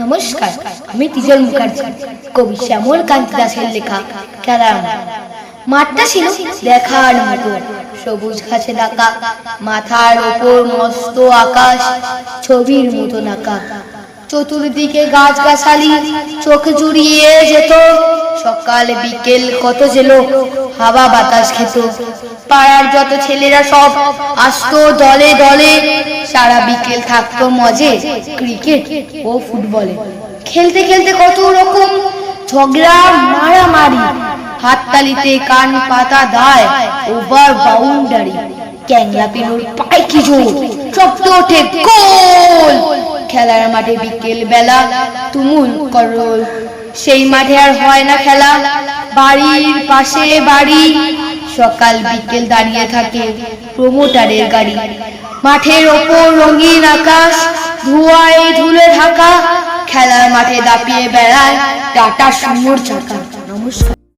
নমস্কার, আমি তিজল মুখার্জি। কবি শ্যামল কান্তি দাসের লেখা খেলার মাঠ। মাঠটা ছিল দেখার মতো, সবুজ ঘাসে ঢাকা, মাথার ওপর মস্ত আকাশ, ছবির মতো নাকা। চতুর্দিকে গাছগাছালি, চোখ জুড়িয়ে যেত। সকাল বিকেল কত যে লোক হাওয়া বাতাস খেত। পাড়ার যত ছেলেরা সব আসতো দলে দলে, সারা বিকেল থাকতো মজে ক্রিকেট ও ফুটবলে। খেলতে খেলতে কত রকম ঝগড়া মারামারি, হাততালিতে কান পাতা দায়, ওভার বাউন্ডারি। ক্যাংলা পিনুর পায় কি জোর, শব্দ ওঠে গোল। খেলার মাঠে বিকেল বেলা তুমুল করল, সেই মাঠে আর হয় না খেলা। বাড়ির পাশে বাড়ি, সকাল বিকেল দাঁড়িয়ে থাকে প্রমোটারের গাড়ি। মাঠের ওপর রঙিন আকাশ, ধোঁয়ায় ধুলে ঢাকা। খেলার মাঠে দাপিয়ে বেড়ায় টাটা সুমোর চাকা। নমস্কার।